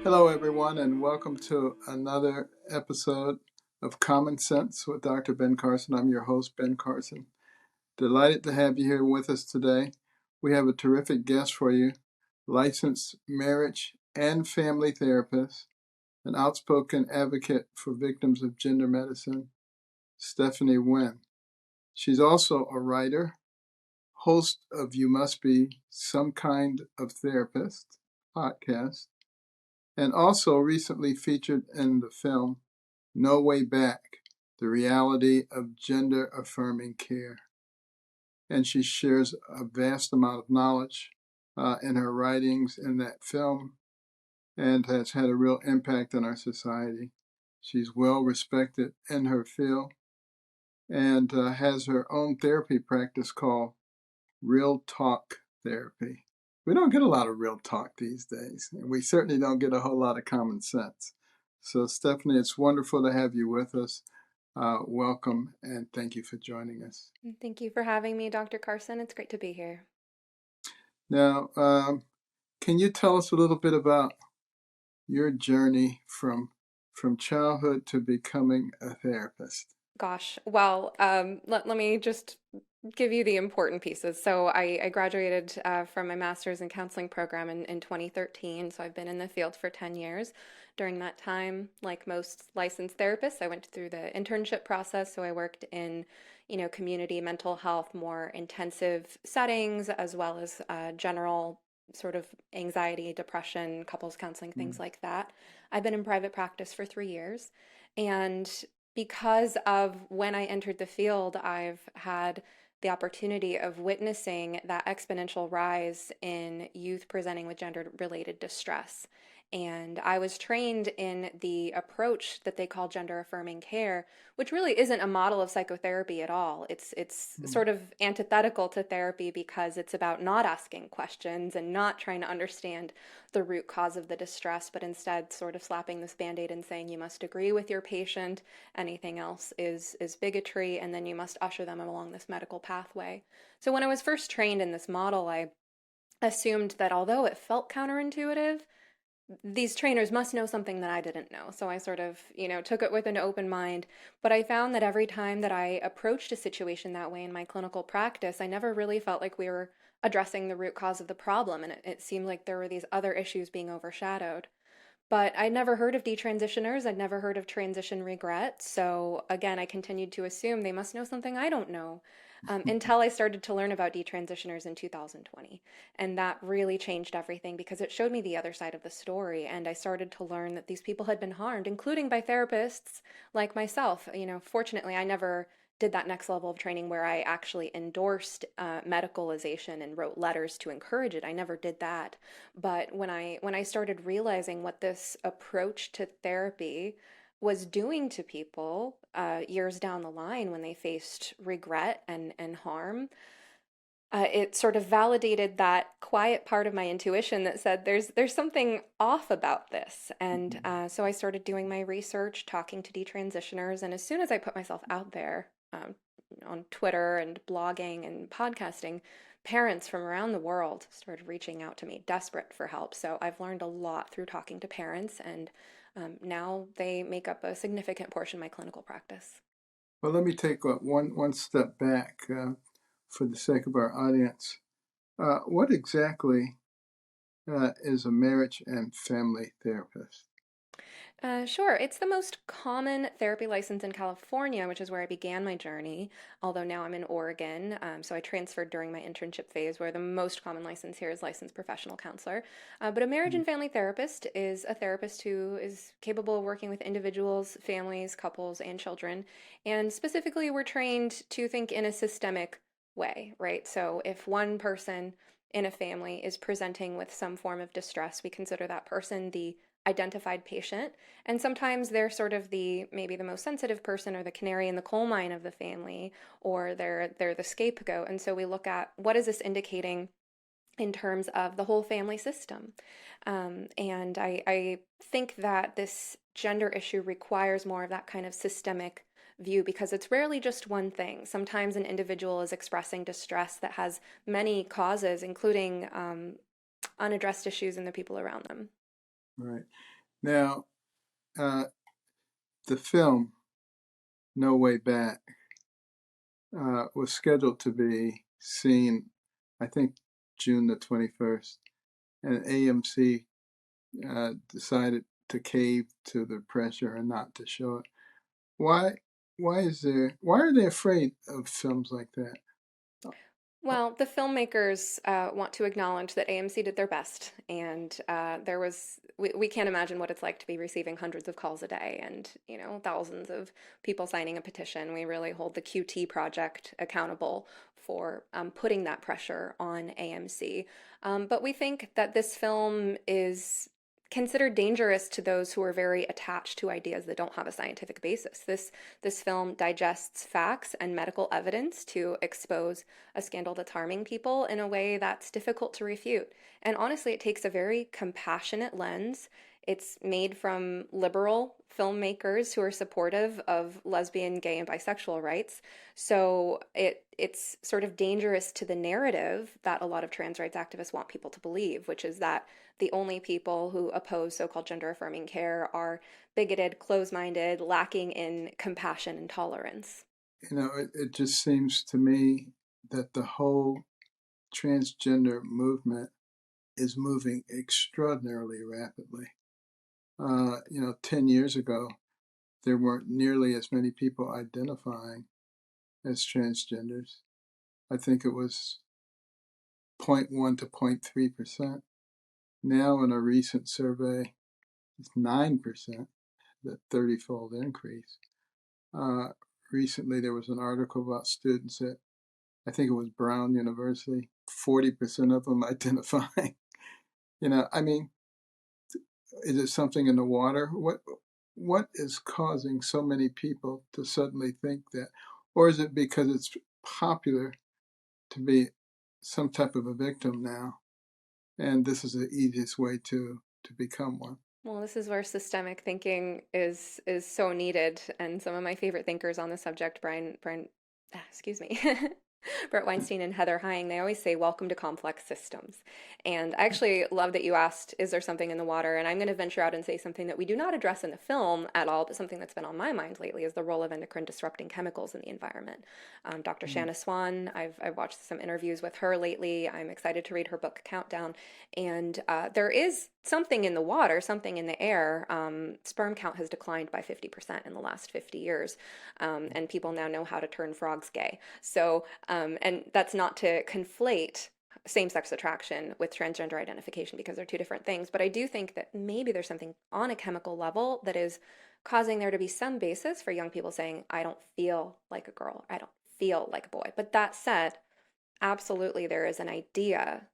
Hello, everyone, and welcome to another episode of Common Sense with Dr. Ben Carson. I'm your host, Ben Carson. Delighted to have you here with us today. We have a terrific guest for you, licensed marriage and family therapist, an outspoken advocate for victims of gender medicine, Stephanie Winn. She's also a writer, host of You Must Be Some Kind of Therapist podcast, and also recently featured in the film No Way Back, the reality of gender affirming care. And she shares a vast amount of knowledge in her writings in that film and has had a real impact on our society. She's well respected in her field and has her own therapy practice called Real Talk Therapy. We don't get a lot of real talk these days, and we certainly don't get a whole lot of common sense. So, Stephanie, it's wonderful to have you with us. Welcome, and thank you for joining us. Thank you for having me, Dr. Carson. It's great to be here. Now, can you tell us a little bit about your journey from childhood to becoming a therapist? Gosh, well, let me just give you the important pieces. So I graduated from my master's in counseling program in 2013. So I've been in the field for 10 years. During that time, like most licensed therapists, I went through the internship process. So I worked in, community mental health, more intensive settings, as well as general sort of anxiety, depression, couples counseling, things Mm. like that. I've been in private practice for 3 years. And because of when I entered the field, I've had the opportunity of witnessing that exponential rise in youth presenting with gender related distress. And I was trained in the approach that they call gender affirming care, which really isn't a model of psychotherapy at all. It's Mm. sort of antithetical to therapy because it's about not asking questions and not trying to understand the root cause of the distress, but instead sort of slapping this band-aid and saying you must agree with your patient, anything else is bigotry, and then you must usher them along this medical pathway. So when I was first trained in this model, I assumed that although it felt counterintuitive, these trainers must know something that I didn't know. So I sort of, took it with an open mind. But I found that every time that I approached a situation that way in my clinical practice, I never really felt like we were addressing the root cause of the problem. And it seemed like there were these other issues being overshadowed. But I'd never heard of detransitioners. I'd never heard of transition regret. So again, I continued to assume they must know something I don't know until I started to learn about detransitioners in 2020. And that really changed everything because it showed me the other side of the story. And I started to learn that these people had been harmed, including by therapists like myself. Fortunately, I never did that next level of training where I actually endorsed medicalization and wrote letters to encourage it. I never did that. But when I started realizing what this approach to therapy was doing to people years down the line when they faced regret and harm, it sort of validated that quiet part of my intuition that said there's something off about this. And so I started doing my research, talking to detransitioners, and as soon as I put myself out there on Twitter and blogging and podcasting, parents from around the world started reaching out to me, desperate for help. So I've learned a lot through talking to parents, and now they make up a significant portion of my clinical practice. Well, let me take one step back for the sake of our audience. What exactly is a marriage and family therapist? Sure. It's the most common therapy license in California, which is where I began my journey, although now I'm in Oregon. So I transferred during my internship phase, where the most common license here is licensed professional counselor. But a marriage and family therapist is a therapist who is capable of working with individuals, families, couples, and children. And specifically, we're trained to think in a systemic way, right? So if one person in a family is presenting with some form of distress, we consider that person the identified patient, and sometimes they're sort of the maybe the most sensitive person or the canary in the coal mine of the family, or they're the scapegoat. And so we look at what is this indicating in terms of the whole family system. And I think that this gender issue requires more of that kind of systemic view because it's rarely just one thing. Sometimes an individual is expressing distress that has many causes, including unaddressed issues in the people around them. Right. Now, uh, the film No Way Back was scheduled to be seen, I think, June the 21st, and AMC decided to cave to the pressure and not to show it. Why? Why are they afraid of films like that? Well, the filmmakers want to acknowledge that AMC did their best, and we can't imagine what it's like to be receiving hundreds of calls a day and, thousands of people signing a petition. We really hold the QT project accountable for putting that pressure on AMC. But we think that this film is considered dangerous to those who are very attached to ideas that don't have a scientific basis. This film digests facts and medical evidence to expose a scandal that's harming people in a way that's difficult to refute. And honestly, it takes a very compassionate lens. It's made from liberal filmmakers who are supportive of lesbian, gay, and bisexual rights. So it's sort of dangerous to the narrative that a lot of trans rights activists want people to believe, which is that the only people who oppose so-called gender affirming care are bigoted, closed-minded, lacking in compassion and tolerance. It just seems to me that the whole transgender movement is moving extraordinarily rapidly. 10 years ago, there weren't nearly as many people identifying as transgenders. I think it was zero point 0.1 to 0.3%. Now, in a recent survey, it's 9%, that 30-fold increase. Uh, Recently, there was an article about students at, I think it was Brown University, 40% of them identifying. I mean, is it something in the water? What is causing so many people to suddenly think that? Or is it because it's popular to be some type of a victim now, and this is the easiest way to become one? Well, this is where systemic thinking is so needed, and some of my favorite thinkers on the subject, excuse me, Brett Weinstein and Heather Heying, they always say, "Welcome to complex systems." And I actually love that you asked, "Is there something in the water?" And I'm going to venture out and say something that we do not address in the film at all, but something that's been on my mind lately is the role of endocrine disrupting chemicals in the environment. Dr. Mm. Shanna Swan, I've watched some interviews with her lately. I'm excited to read her book Countdown, and there is something in the water, something in the air. Sperm count has declined by 50% in the last 50 years, and people now know how to turn frogs gay. So, and that's not to conflate same-sex attraction with transgender identification because they're two different things. But I do think that maybe there's something on a chemical level that is causing there to be some basis for young people saying, I don't feel like a girl, I don't feel like a boy. But that said, absolutely there is an idea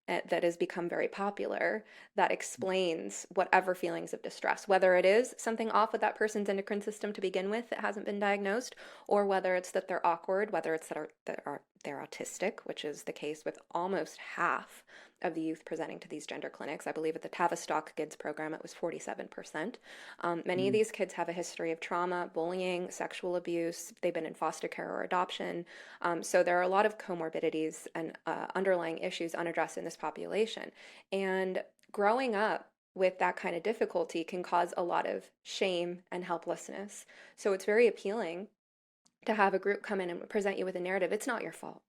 that has become very popular that explains whatever feelings of distress, whether it is something off with that person's endocrine system to begin with that hasn't been diagnosed, or whether it's that they're awkward, whether it's they're autistic, which is the case with almost half of the youth presenting to these gender clinics. I believe at the Tavistock Kids program, it was 47%. Many of Mm. these kids have a history of trauma, bullying, sexual abuse. They've been in foster care or adoption. So there are a lot of comorbidities and underlying issues unaddressed in this population. And growing up with that kind of difficulty can cause a lot of shame and helplessness. So it's very appealing to have a group come in and present you with a narrative. It's not your fault,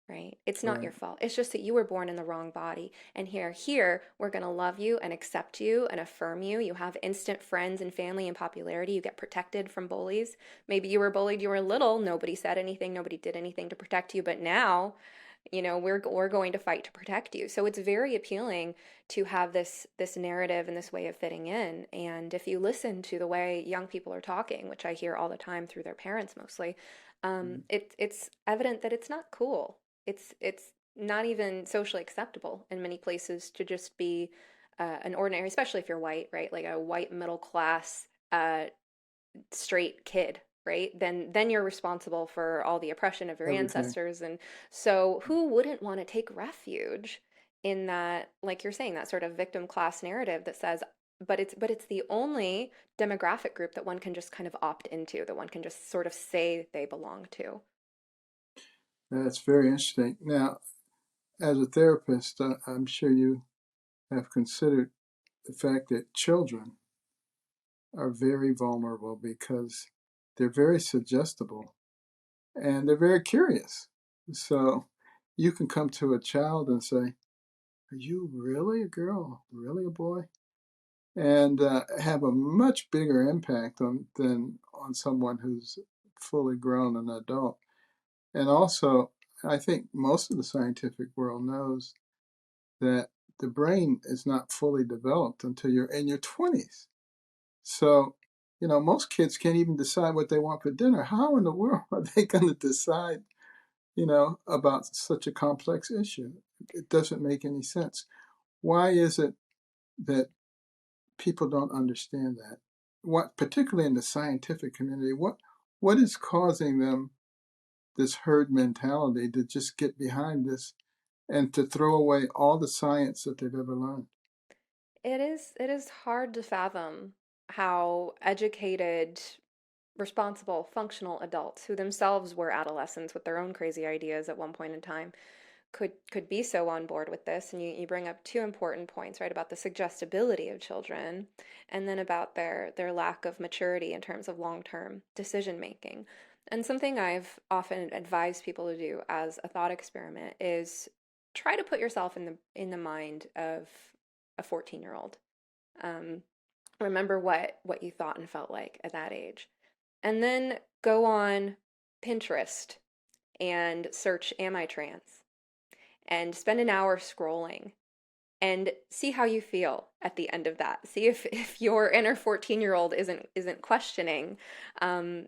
right? It's not Right. your fault. It's just that you were born in the wrong body. And here, we're going to love you and accept you and affirm you. You have instant friends and family and popularity. You get protected from bullies. Maybe you were bullied, you were little. Nobody said anything. Nobody did anything to protect you. But now, we're going to fight to protect you. So it's very appealing to have this narrative and this way of fitting in. And if you listen to the way young people are talking, which I hear all the time through their parents mostly, Mm. it's evident that it's not cool. It's not even socially acceptable in many places to just be an ordinary, especially if you're white, right? Like a white middle class straight kid, right? Then you're responsible for all the oppression of your Everything. ancestors. And so who wouldn't want to take refuge in that, like you're saying, that sort of victim class narrative that says, but it's the only demographic group that one can just kind of opt into, that one can just sort of say they belong to. That's very interesting. Now, as a therapist, I'm sure you have considered the fact that children are very vulnerable because they're very suggestible and they're very curious. So you can come to a child and say, "Are you really a girl? Really a boy?" And have a much bigger impact on than on someone who's fully grown an adult. And also, I think most of the scientific world knows that the brain is not fully developed until you're in your 20s. So, most kids can't even decide what they want for dinner. How in the world are they going to decide, about such a complex issue? It doesn't make any sense. Why is it that people don't understand that? What, particularly in the scientific community, what is causing them this herd mentality to just get behind this and to throw away all the science that they've ever learned? It is hard to fathom how educated, responsible, functional adults who themselves were adolescents with their own crazy ideas at one point in time could be so on board with this. And you bring up two important points, right, about the suggestibility of children and then about their lack of maturity in terms of long-term decision making. And something I've often advised people to do as a thought experiment is try to put yourself in the mind of a 14-year-old. Um, Remember what you thought and felt like at that age. And then go on Pinterest and search "Am I trans?" and spend an hour scrolling and see how you feel at the end of that. See if your inner 14-year-old isn't questioning,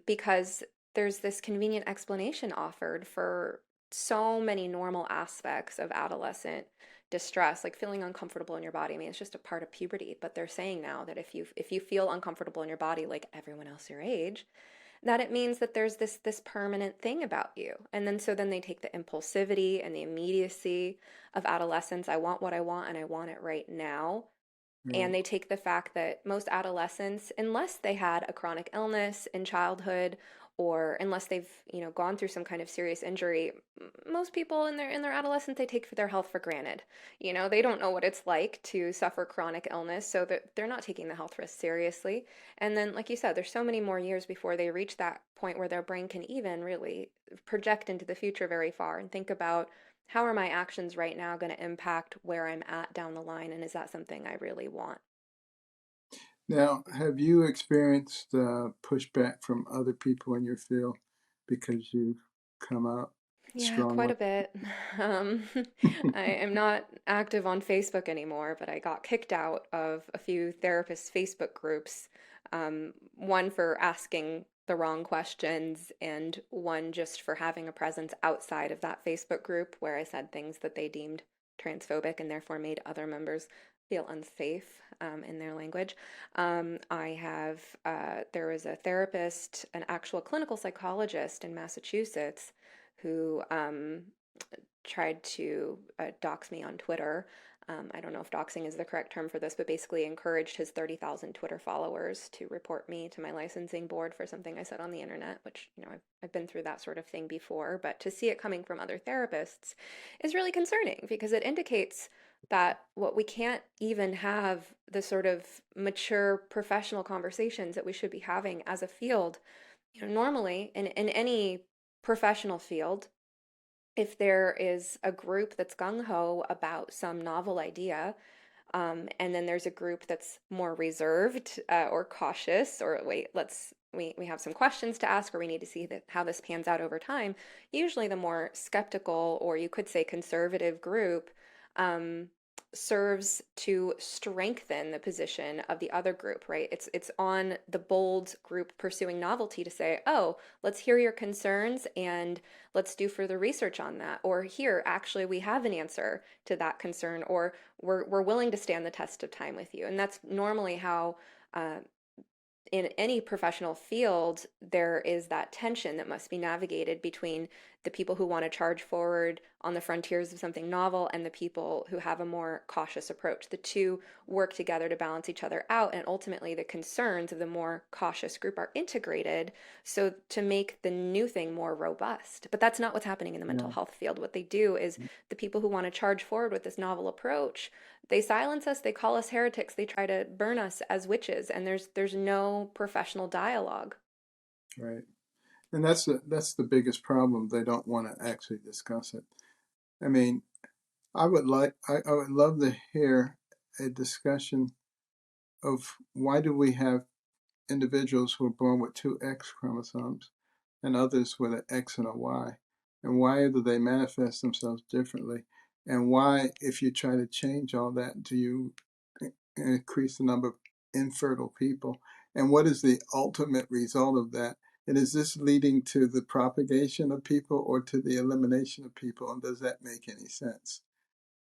because there's this convenient explanation offered for so many normal aspects of adolescent distress, like feeling uncomfortable in your body. I mean, it's just a part of puberty, but they're saying now that if you feel uncomfortable in your body like everyone else your age, that it means that there's this permanent thing about you. And then so then they take the impulsivity and the immediacy of adolescence. I want what I want and I want it right now. Right. And they take the fact that most adolescents, unless they had a chronic illness in childhood or unless they've, gone through some kind of serious injury, most people in their adolescence, they take their health for granted. They don't know what it's like to suffer chronic illness, so that they're not taking the health risk seriously. And then, like you said, there's so many more years before they reach that point where their brain can even really project into the future very far and think about, how are my actions right now going to impact where I'm at down the line? And is that something I really want? Now, have you experienced pushback from other people in your field because you've come out Yeah, quite strongly? a bit. Um, I am not active on Facebook anymore, but I got kicked out of a few therapist Facebook groups. One for asking the wrong questions, and one just for having a presence outside of that Facebook group where I said things that they deemed transphobic and therefore made other members feel unsafe in their language. There was a therapist, an actual clinical psychologist in Massachusetts who tried to dox me on Twitter. I don't know if doxing is the correct term for this, but basically encouraged his 30,000 Twitter followers to report me to my licensing board for something I said on the internet, which, I've been through that sort of thing before. But to see it coming from other therapists is really concerning because it indicates that what we can't even have the sort of mature professional conversations that we should be having as a field. Normally in any professional field, if there is a group that's gung ho about some novel idea, and then there's a group that's more reserved or cautious, or wait, we have some questions to ask, or we need to see how this pans out over time. Usually, the more skeptical, or you could say conservative group, um, serves to strengthen the position of the other group, right? It's on the bold group pursuing novelty to say, oh, let's hear your concerns and let's do further research on that. Or here, actually, we have an answer to that concern, or we're willing to stand the test of time with you. And that's normally how in any professional field, there is that tension that must be navigated between the people who want to charge forward on the frontiers of something novel and the people who have a more cautious approach. The two work together to balance each other out, and ultimately the concerns of the more cautious group are integrated so to make the new thing more robust. But that's not what's happening in the mental Yeah. health field. What they do is the people who want to charge forward with this novel approach, They silence us, they call us heretics, they try to burn us as witches, and there's no professional dialogue. Right. And that's the biggest problem. They don't want to actually discuss it. I mean, I would love to hear a discussion of why do we have individuals who are born with two X chromosomes and others with an X and a Y, and why do they manifest themselves differently, and why, if you try to change all that, do you increase the number of infertile people, and what is the ultimate result of that? And is this leading to the propagation of people or to the elimination of people, and does that make any sense?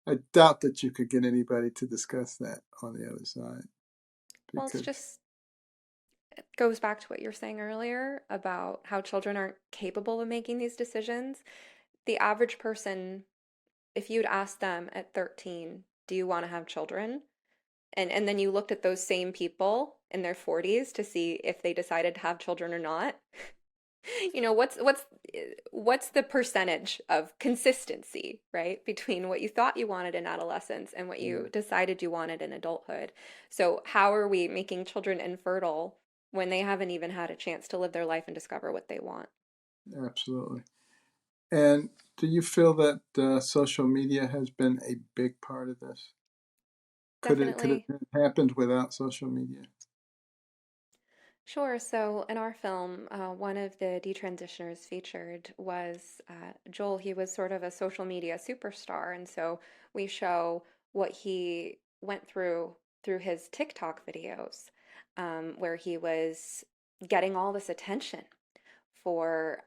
I doubt that you could get anybody to discuss that on the other side Well, it's because, just it goes back to what you were saying earlier about how children aren't capable of making these decisions. The average person, if you'd ask them at 13, do you want to have children? And then you looked at those same people in their 40s to see if they decided to have children or not. You know, what's the percentage of consistency, right, between what you thought you wanted in adolescence and what yeah, you decided you wanted in adulthood? So how are we making children infertile when they haven't even had a chance to live their life and discover what they want? absolutely. And do you feel that social media has been a big part of this? Could it Definitely. have happened without social media? Sure. So in our film, one of the detransitioners featured was Joel. He was sort of a social media superstar, and so we show what he went through his TikTok videos, where he was getting all this attention for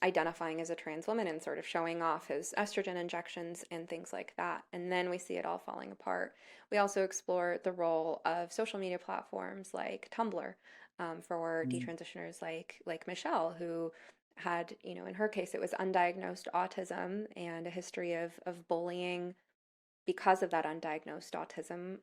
identifying as a trans woman and sort of showing off his estrogen injections and things like that. And then we see it all falling apart. We also explore the role of social media platforms like Tumblr for Mm, detransitioners like Michelle, who had, in her case, it was undiagnosed autism and a history of bullying because of that undiagnosed autism,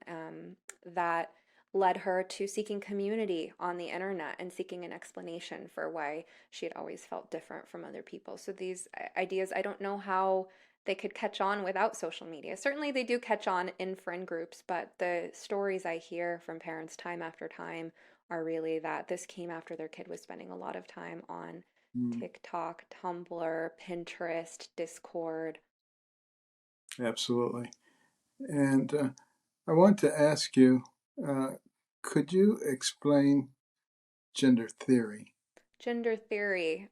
that led her to seeking community on the internet and seeking an explanation for why she had always felt different from other people. So these ideas, I don't know how they could catch on without social media. Certainly they do catch on in friend groups, but the stories I hear from parents time after time are really that this came after their kid was spending a lot of time on mm, TikTok, Tumblr, Pinterest, Discord. absolutely. And I want to ask you, uh, could you explain gender theory? Gender theory.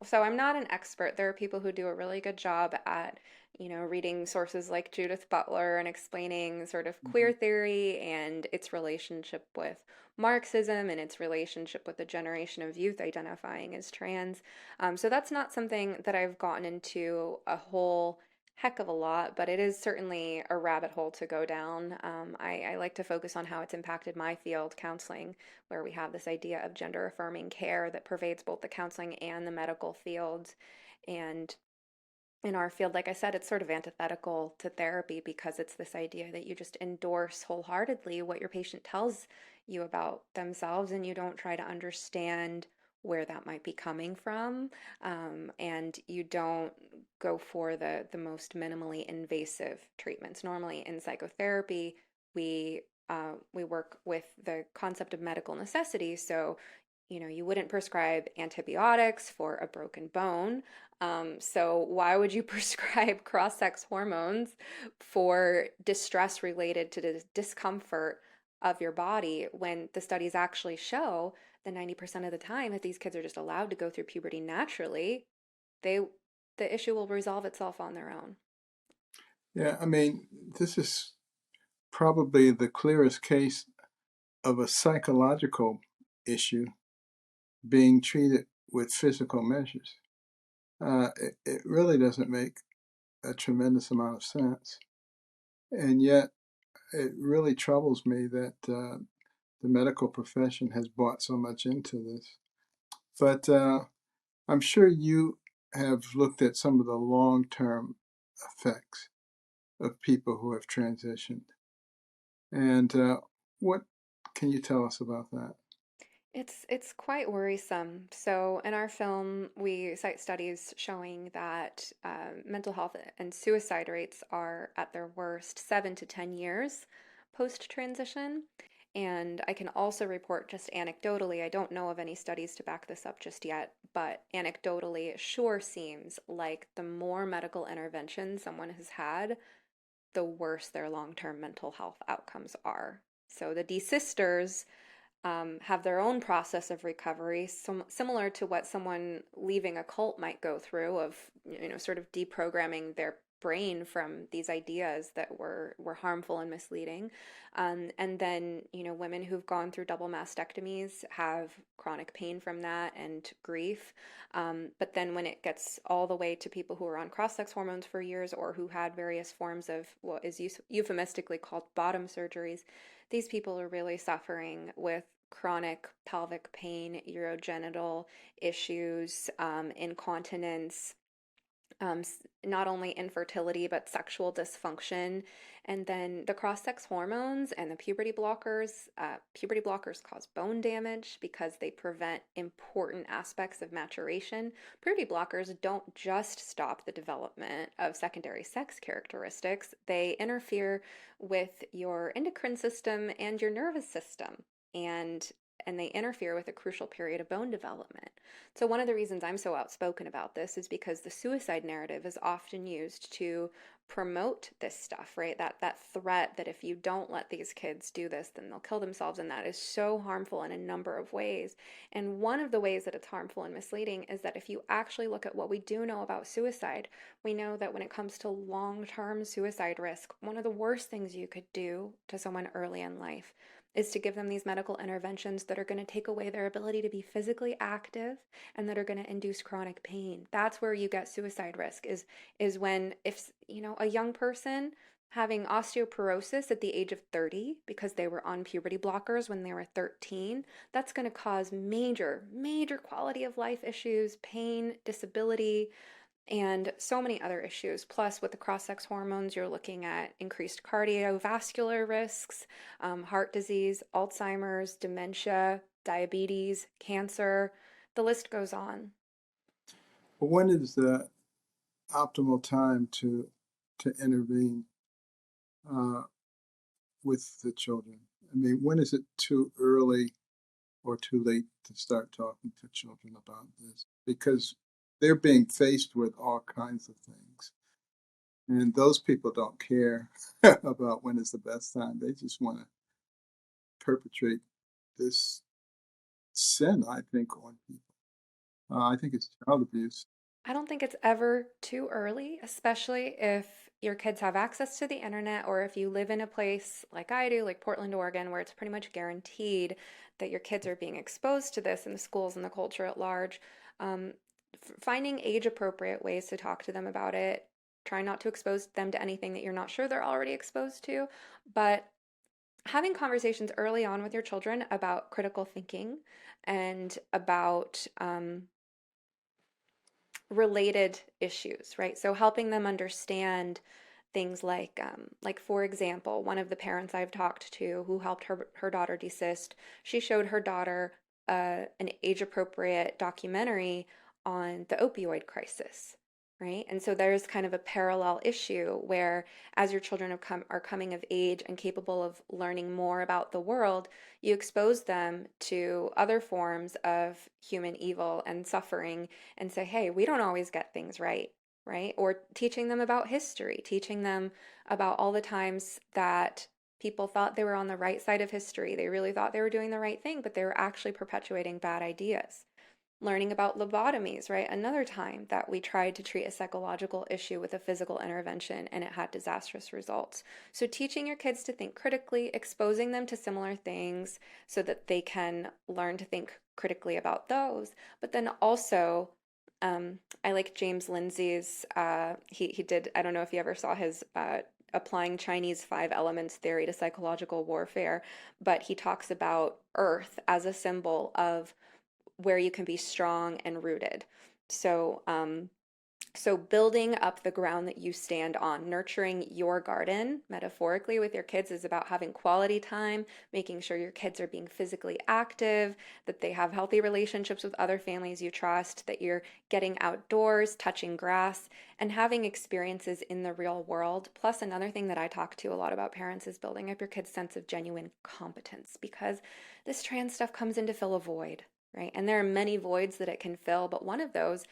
So I'm not an expert. There are people who do a really good job at, reading sources like Judith Butler and explaining sort of queer Mhm. theory and its relationship with Marxism and its relationship with the generation of youth identifying as trans. So that's not something that I've gotten into a whole heck of a lot, but it is certainly a rabbit hole to go down. I like to focus on how it's impacted my field, counseling, where we have this idea of gender affirming care that pervades both the counseling and the medical fields. And in our field, like I said, it's sort of antithetical to therapy because it's this idea that you just endorse wholeheartedly what your patient tells you about themselves and you don't try to understand where that might be coming from. And you don't go for the most minimally invasive treatments. Normally in psychotherapy, we work with the concept of medical necessity. So, you wouldn't prescribe antibiotics for a broken bone, so why would you prescribe cross-sex hormones for distress related to the discomfort of your body when the studies actually show that 90% of the time that these kids are just allowed to go through puberty naturally, they the issue will resolve itself on their own. Yeah, I mean, this is probably the clearest case of a psychological issue being treated with physical measures. It really doesn't make a tremendous amount of sense. And yet, it really troubles me that the medical profession has bought so much into this. But I'm sure you have looked at some of the long term effects of people who have transitioned. And what can you tell us about that? It's quite worrisome. So in our film, we cite studies showing that mental health and suicide rates are at their worst 7 to 10 years post-transition. And I can also report just anecdotally, I don't know of any studies to back this up just yet, but anecdotally, it sure seems like the more medical intervention someone has had, the worse their long-term mental health outcomes are. So the D sisters have their own process of recovery, similar to what someone leaving a cult might go through of, sort of deprogramming their brain from these ideas that were harmful and misleading. And then, women who've gone through double mastectomies have chronic pain from that and grief. But then when it gets all the way to people who are on cross-sex hormones for years or who had various forms of what is euphemistically called bottom surgeries, these people are really suffering with chronic pelvic pain, urogenital issues, incontinence, not only infertility, but sexual dysfunction. And then the cross-sex hormones and the puberty blockers cause bone damage because they prevent important aspects of maturation. Puberty blockers don't just stop the development of secondary sex characteristics, they interfere with your endocrine system and your nervous system. And and they interfere with a crucial period of bone development. So, one of the reasons I'm so outspoken about this is because the suicide narrative is often used to promote this stuff, right? That threat that if you don't let these kids do this, then they'll kill themselves. And that is so harmful in a number of ways. And one of the ways that it's harmful and misleading is that if you actually look at what we do know about suicide, we know that when it comes to long-term suicide risk, one of the worst things you could do to someone early in life is to give them these medical interventions that are going to take away their ability to be physically active and that are going to induce chronic pain. That's where you get suicide risk is when if a young person having osteoporosis at the age of 30 because they were on puberty blockers when they were 13, that's going to cause major quality of life issues, pain, disability, and so many other issues. Plus, with the cross-sex hormones, you're looking at increased cardiovascular risks, heart disease, Alzheimer's, dementia, diabetes, cancer. The list goes on. But when is the optimal time to intervene uh, with the children? I mean, when is it too early or too late to start talking to children about this? Because they're being faced with all kinds of things. And those people don't care about when is the best time. They just want to perpetrate this sin, I think, on people. I think it's child abuse. I don't think it's ever too early, especially if your kids have access to the internet or if you live in a place like I do, like Portland, Oregon, where it's pretty much guaranteed that your kids are being exposed to this in the schools and the culture at large. Um, Finding age appropriate ways to talk to them about it, try not to expose them to anything that you're not sure they're already exposed to, but having conversations early on with your children about critical thinking and about related issues, right? So helping them understand things like for example, one of the parents I've talked to who helped her daughter desist, she showed her daughter an age appropriate documentary on the opioid crisis, right? And so there's kind of a parallel issue where as your children are coming of age and capable of learning more about the world, you expose them to other forms of human evil and suffering and say, hey, we don't always get things right, right? Or teaching them about history, teaching them about all the times that people thought they were on the right side of history. They really thought they were doing the right thing, but they were actually perpetuating bad ideas. Learning about lobotomies, right? Another time that we tried to treat a psychological issue with a physical intervention and it had disastrous results. So, teaching your kids to think critically, exposing them to similar things so that they can learn to think critically about those, but then also I like James Lindsay's. He did. I don't know if you ever saw his applying Chinese five elements theory to psychological warfare, but he talks about Earth as a symbol of where you can be strong and rooted. So So, building up the ground that you stand on, nurturing your garden, metaphorically, with your kids is about having quality time, making sure your kids are being physically active, that they have healthy relationships with other families you trust, that you're getting outdoors, touching grass, and having experiences in the real world. Plus, another thing that I talk to a lot about parents is building up your kids' sense of genuine competence because this trans stuff comes in to fill a void, right? And there are many voids that it can fill, but one of those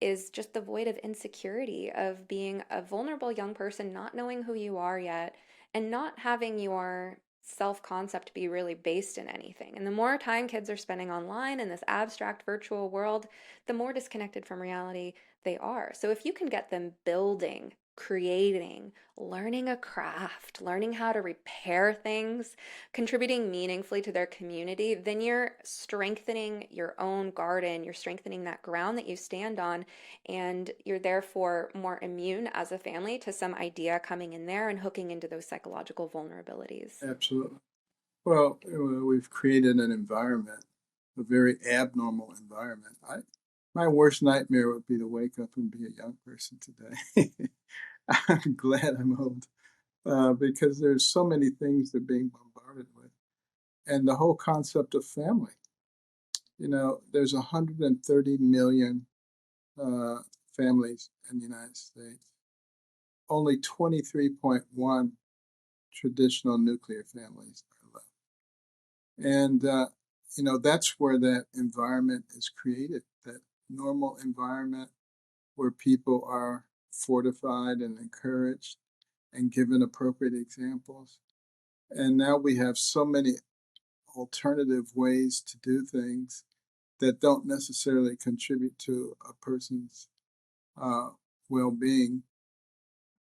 is just the void of insecurity of being a vulnerable young person, not knowing who you are yet, and not having your self concept be really based in anything. And the more time kids are spending online in this abstract virtual world, the more disconnected from reality they are. So if you can get them building, creating, learning a craft, learning how to repair things, contributing meaningfully to their community, then you're strengthening your own garden, you're strengthening that ground that you stand on, and you're therefore more immune as a family to some idea coming in there and hooking into those psychological vulnerabilities. Absolutely. Well, we've created an environment, a very abnormal environment. My worst nightmare would be to wake up and be a young person today. I'm glad I'm old because there's so many things they're being bombarded with. And the whole concept of family. There's 130 million uh, families in the United States. Only 23.1 traditional nuclear families are left. And, that's where that environment is created, that normal environment where people are fortified and encouraged and given appropriate examples. And now we have so many alternative ways to do things that don't necessarily contribute to a person's uh, well being,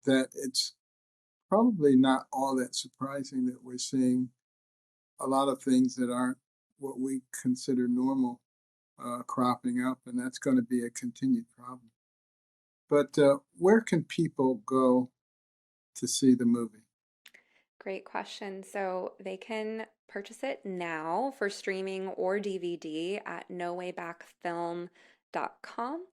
that it's probably not all that surprising that we're seeing a lot of things that aren't what we consider normal cropping up, and that's going to be a continued problem. But where can people go to see the movie? Great question. So they can purchase it now for streaming or DVD at nowaybackfilm.com.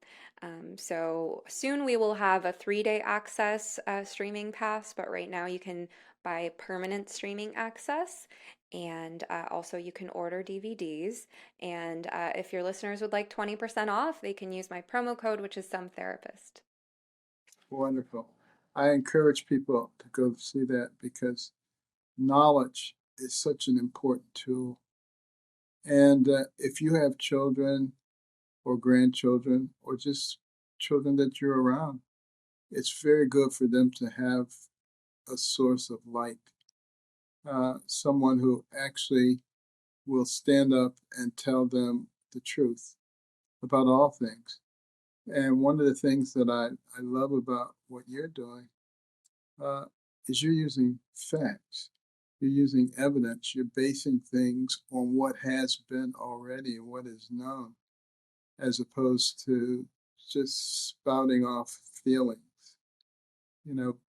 So soon we will have a 3-day access streaming pass, but right now you can buy permanent streaming access. And also, you can order DVDs. And if your listeners would like 20% off, they can use my promo code, which is Some Therapist. Wonderful. I encourage people to go see that because knowledge is such an important tool. And if you have children or grandchildren or just children that you're around, it's very good for them to have a source of light, someone who actually will stand up and tell them the truth about all things. And one of the things that I love about what you're doing uh, is you're using facts, you're using evidence, you're basing things on what has been already and what is known, as opposed to just spouting off feelings.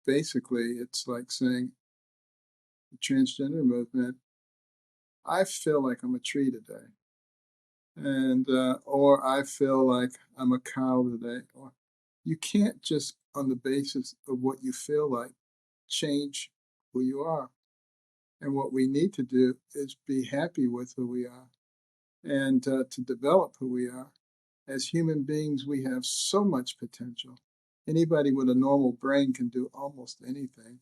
Basically, it's like saying the transgender movement, I feel like I'm a tree today, and or I feel like I'm a cow today. Or you can't just on the basis of what you feel like change who you are. And what we need to do is be happy with who we are and to develop who we are. As human beings, we have so much potential. Anybody with a normal brain can do almost anything,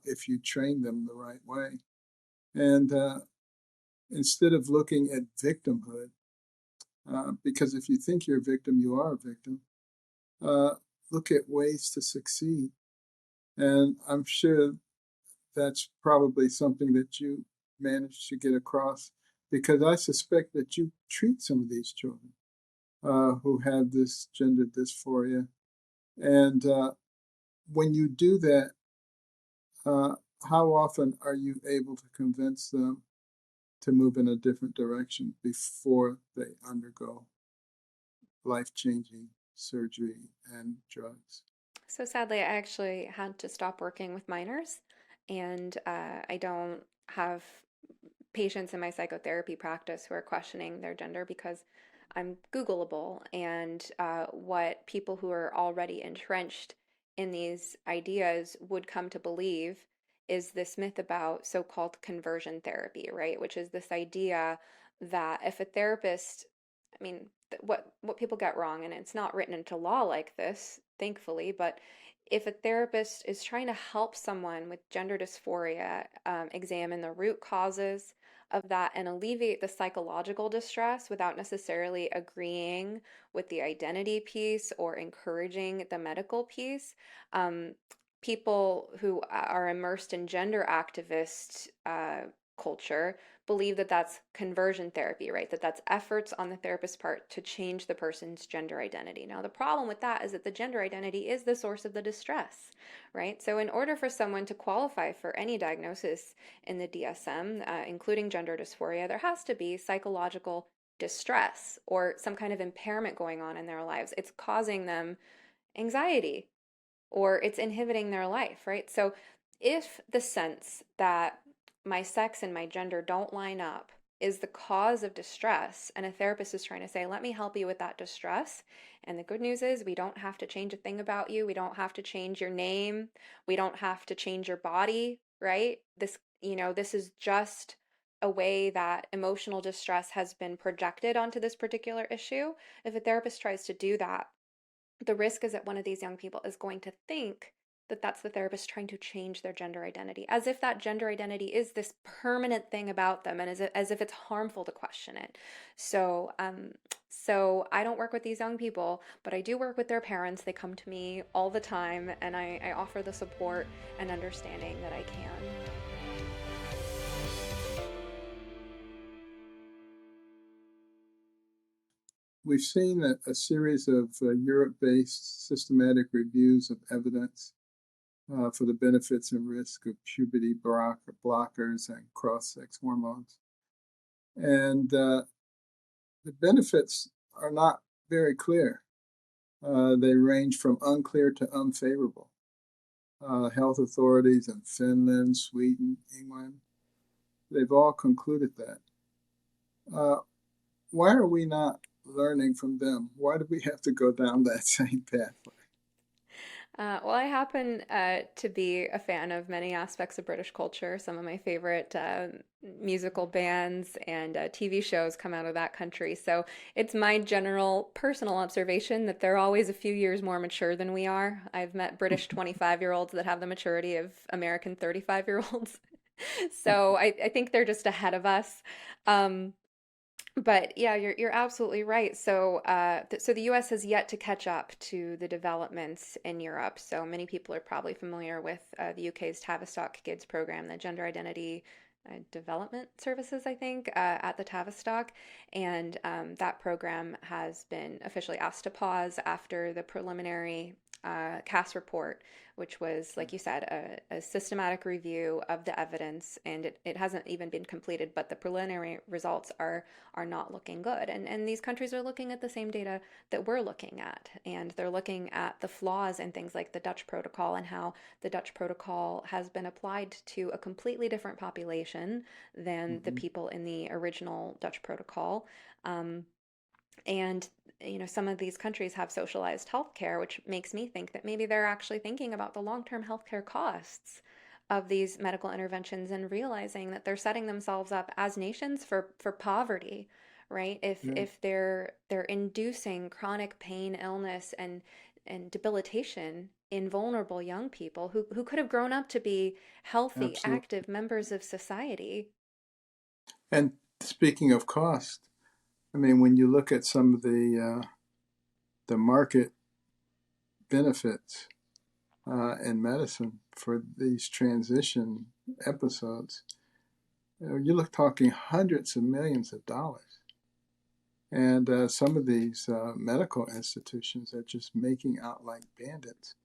if you train them the right way. And instead of looking at victimhood, because if you think you're a victim, you are a victim, uh, look at ways to succeed. And I'm sure that's probably something that you managed to get across because I suspect that you treat some of these children who have this gender dysphoria. And when you do that, uh, how often are you able to convince them to move in a different direction before they undergo life changing surgery and drugs? So sadly, I actually had to stop working with minors, and I don't have patients in my psychotherapy practice who are questioning their gender because I'm Googleable. And what people who are already entrenched in these ideas would come to believe is this myth about so-called conversion therapy, right? Which is this idea that if a therapist, I mean, what people get wrong, and it's not written into law like this, thankfully, but if a therapist is trying to help someone with gender dysphoria, examine the root causes of that and alleviate the psychological distress without necessarily agreeing with the identity piece or encouraging the medical piece, um, people who are immersed in gender activist culture believe that that's conversion therapy, right? That that's efforts on the therapist's part to change the person's gender identity. Now, the problem with that is that the gender identity is the source of the distress, right? So, in order for someone to qualify for any diagnosis in the DSM, including gender dysphoria, there has to be psychological distress or some kind of impairment going on in their lives. It's causing them anxiety or it's inhibiting their life, right? So if the sense that my sex and my gender don't line up is the cause of distress, and a therapist is trying to say, let me help you with that distress. And the good news is, we don't have to change a thing about you. We don't have to change your name. We don't have to change your body, right? This is just a way that emotional distress has been projected onto this particular issue. If a therapist tries to do that, the risk is that one of these young people is going to think that that's the therapist trying to change their gender identity, as if that gender identity is this permanent thing about them, and as if it's harmful to question it. So I don't work with these young people, but I do work with their parents. They come to me all the time, and I offer the support and understanding that I can. We've seen a series of Europe-based systematic reviews of evidence for the benefits and risk of puberty blockers and cross-sex hormones. And the benefits are not very clear. They range from unclear to unfavorable. Health authorities in Finland, Sweden, England, they've all concluded that. Why are we not learning from them? Why do we have to go down that same pathway? Well, I happen to be a fan of many aspects of British culture. Some of my favorite musical bands and TV shows come out of that country. So it's my general personal observation that they're always a few years more mature than we are. I've met British 25-year-olds that have the maturity of American 35-year-olds. So I think they're just ahead of us. Um, but yeah, you're absolutely right. So the U.S. has yet to catch up to the developments in Europe. So many people are probably familiar with the UK's Tavistock Kids program, the Gender Identity Development Services, I think, at the Tavistock, and that program has been officially asked to pause after the preliminary CAS report, which was, like you said, a systematic review of the evidence, and it hasn't even been completed, but the preliminary results are not looking good. And these countries are looking at the same data that we're looking at, and they're looking at the flaws in things like the Dutch protocol and how the Dutch protocol has been applied to a completely different population than the Mm-hmm. people in the original Dutch protocol. Um, and some of these countries have socialized healthcare, which makes me think that maybe they're actually thinking about the long-term healthcare costs of these medical interventions and realizing that they're setting themselves up as nations for poverty, right? If Yeah, if they're inducing chronic pain, illness, and debilitation in vulnerable young people who could have grown up to be healthy, absolutely. active members of society. And speaking of cost, I mean, when you look at some of the market benefits in medicine for these transition episodes, you look talking hundreds of millions of dollars. And some of these medical institutions are just making out like bandits.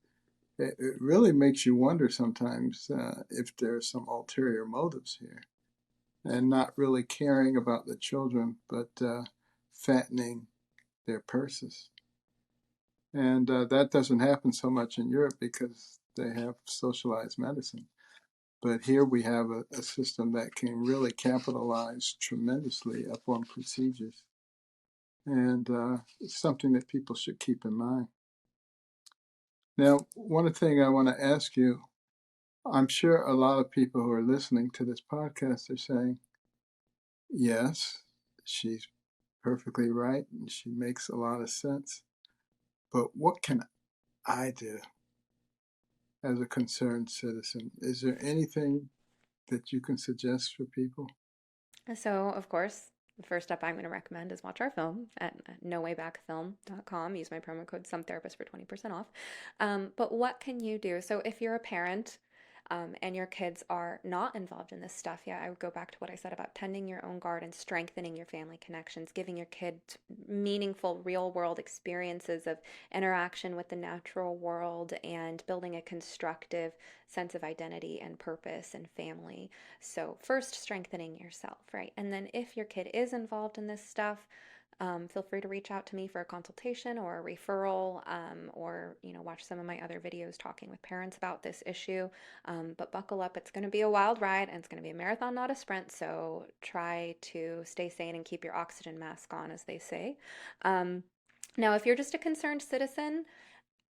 It really makes you wonder sometimes if there's some ulterior motives here and not really caring about the children, but fattening their purses. And that doesn't happen so much in Europe because they have socialized medicine. But here we have a system that can really capitalize tremendously upon procedures. and it's something that people should keep in mind. Now, one thing I want to ask you, I'm sure a lot of people who are listening to this podcast are saying, yes, she's perfectly right and she makes a lot of sense, but what can I do as a concerned citizen? Is there anything that you can suggest for people? So, of course, the first step I'm going to recommend is watch our film at nowaybackfilm.com. Use my promo code SOMETHERAPIST for 20% off. But what can you do? So, if you're a parent and your kids are not involved in this stuff, yeah, I would go back to what I said about tending your own garden, strengthening your family connections, giving your kids meaningful real world experiences of interaction with the natural world, and building a constructive sense of identity and purpose and family. So, first, strengthening yourself, right? And then, if your kid is involved in this stuff, feel free to reach out to me for a consultation or a referral, or watch some of my other videos talking with parents about this issue. But buckle up; it's going to be a wild ride, and it's going to be a marathon, not a sprint. So try to stay sane and keep your oxygen mask on, as they say. Um, Now, if you're just a concerned citizen,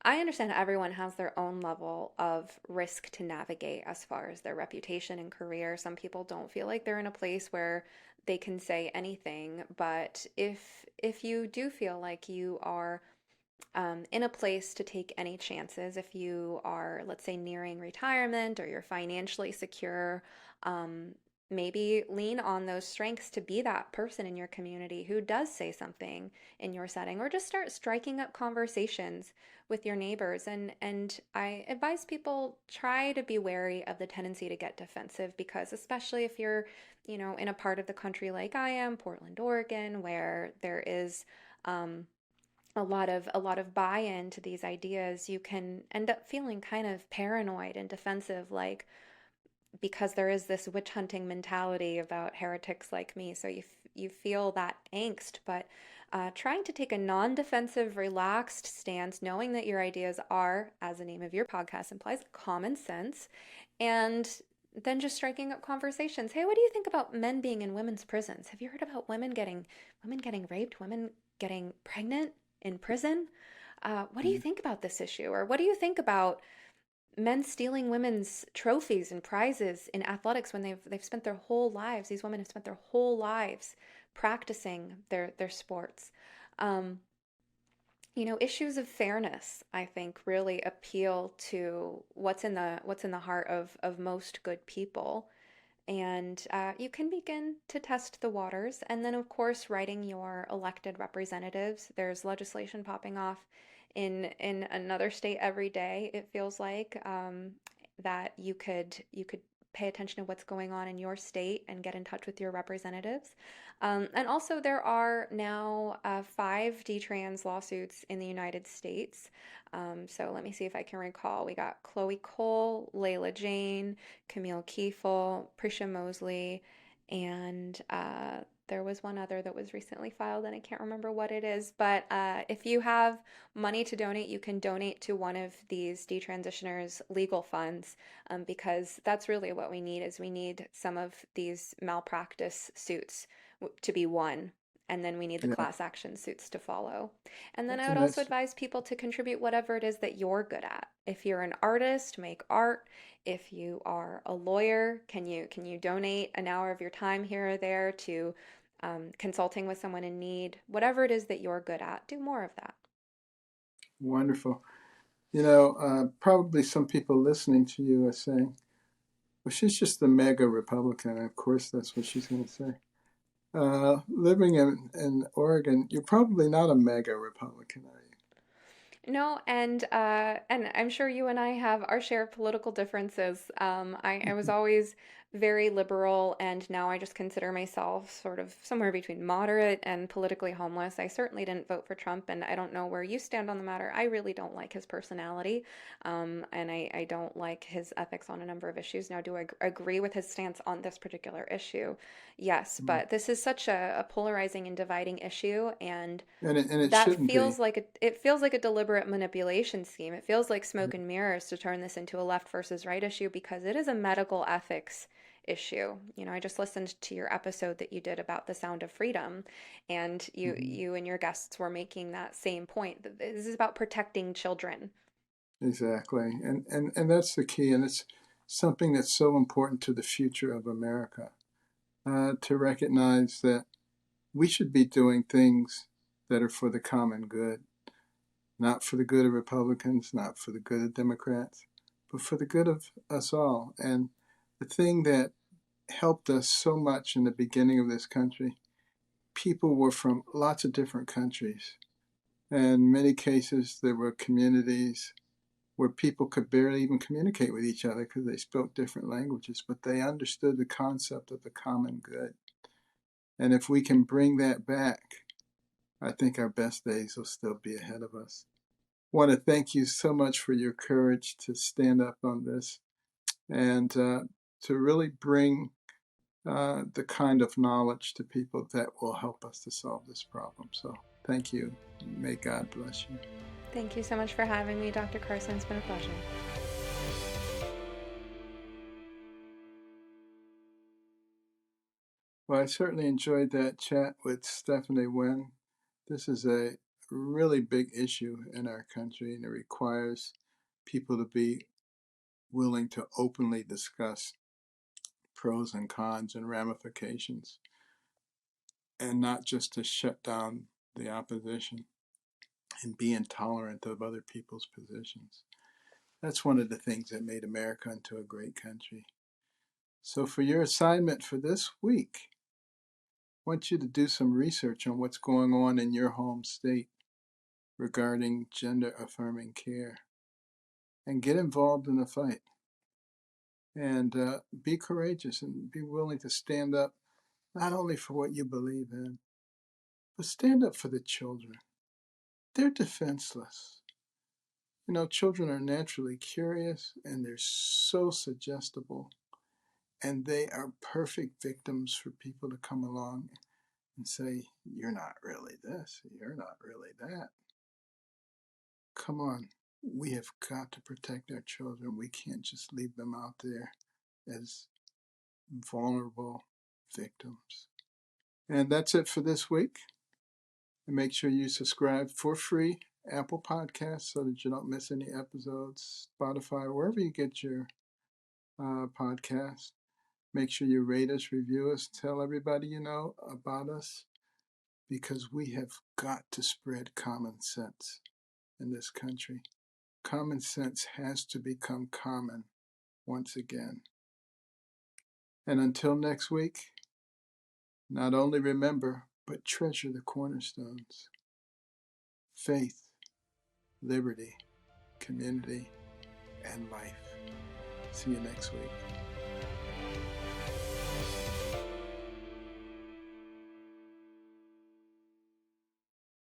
I understand everyone has their own level of risk to navigate as far as their reputation and career. Some people don't feel like they're in a place where they can say anything, but if you do feel like you are in a place to take any chances, if you are, let's say, nearing retirement or you're financially secure, um, maybe lean on those strengths to be that person in your community who does say something in your setting, or just start striking up conversations with your neighbors. And I advise people try to be wary of the tendency to get defensive, because especially if you're, in a part of the country like I am, Portland, Oregon, where there is a lot of buy-in to these ideas, you can end up feeling kind of paranoid and defensive, like, because there is this witch hunting mentality about heretics like me. So you feel that angst, but trying to take a non-defensive, relaxed stance, knowing that your ideas are, as the name of your podcast implies, common sense, and then just striking up conversations. Hey, what do you think about men being in women's prisons? Have you heard about women getting raped, women getting pregnant in prison? What do you Mm. think about this issue? Or what do you think about men stealing women's trophies and prizes in athletics when they've spent their whole lives? These women have spent their whole lives practicing their sports. Um, Issues of fairness, I think, really appeal to what's in the heart of most good people. And you can begin to test the waters. And then, of course, writing your elected representatives. There's legislation popping off in another state every day, it feels like, that you could pay attention to what's going on in your state and get in touch with your representatives. And also, there are now 5 DTrans lawsuits in the United States. So let me see if I can recall. We got Chloe Cole, Layla Jane, Camille Kiefel, Prisha Mosley, and there was one other that was recently filed, and I can't remember what it is. But if you have money to donate, you can donate to one of these detransitioners' legal funds, because that's really what we need. Is we need some of these malpractice suits to be won. And then we need the Yeah, class action suits to follow. And then I would and also that's advise people to contribute whatever it is that you're good at. If you're an artist, make art. If you are a lawyer, can you donate an hour of your time here or there to consulting with someone in need? Whatever it is that you're good at, do more of that. wonderful. Probably some people listening to you are saying, well, she's just a mega Republican. And of course, that's what she's going to say. Living in Oregon, you're probably not a mega Republican, are No, and I'm sure you and I have our share of political differences. I was you? always very liberal, and now I just consider myself sort of somewhere between moderate and politically homeless. I certainly didn't vote for Trump, and I don't know where you stand on the matter. I really don't like his personality, and I don't like his ethics on a number of issues. Now, do I agree with his stance on this particular issue? Yes, Mm. but this is such a polarizing and dividing issue, and And it that shouldn't be. feels like a deliberate manipulation scheme. It feels like smoke and mirrors to turn this into a left versus right issue, because it is a medical ethics issue. You know, I just listened to your episode that you did about the sound of freedom, and Hmm. you and your guests were making that same point that this is about protecting children. Exactly. And that's the key. And it's something that's so important to the future of America, to recognize that we should be doing things that are for the common good, not for the good of Republicans, not for the good of Democrats, but for the good of us all. And the thing that helped us so much in the beginning of this country, people were from lots of different countries. And in many cases, there were communities where people could barely even communicate with each other because they spoke different languages, but they understood the concept of the common good. And if we can bring that back, I think our best days will still be ahead of us. I want to thank you so much for your courage to stand up on this and to really bring the kind of knowledge to people that will help us to solve this problem. So thank you. May God bless you. Thank you so much for having me, Dr. Carson. It's been a pleasure. Well, I certainly enjoyed that chat with Stephanie Winn. This is a really big issue in our country, and it requires people to be willing to openly discuss pros and cons and ramifications, and not just to shut down the opposition and be intolerant of other people's positions. That's one of the things that made America into a great country. So, for your assignment for this week, I want you to do some research on what's going on in your home state regarding gender affirming care and get involved in the fight. And be courageous and be willing to stand up not only for what you believe in, but stand up for the children. They're defenseless. You know, children are naturally curious and they're so suggestible, and they are perfect victims for people to come along and say, "You're not really this, you're not really that." Come on, we have got to protect our children. We can't just leave them out there as vulnerable victims. And that's it for this week. And make sure you subscribe for free Apple Podcasts so that you don't miss any episodes, Spotify, wherever you get your podcast. Make sure you rate us, review us, tell everybody you know about us, because we have got to spread common sense in this country. Common sense has to become common once again. And until next week, not only remember, but treasure the cornerstones: faith, liberty, community, and life. See you next week.